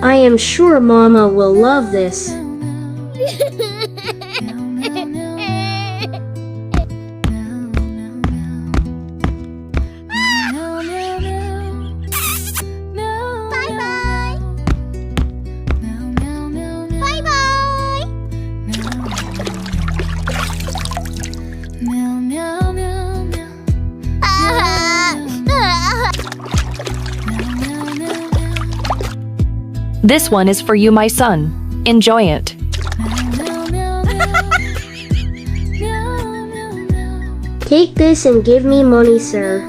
I am sure Mama will love this. This one is for you, my son. Enjoy it. Take this and give me money, sir.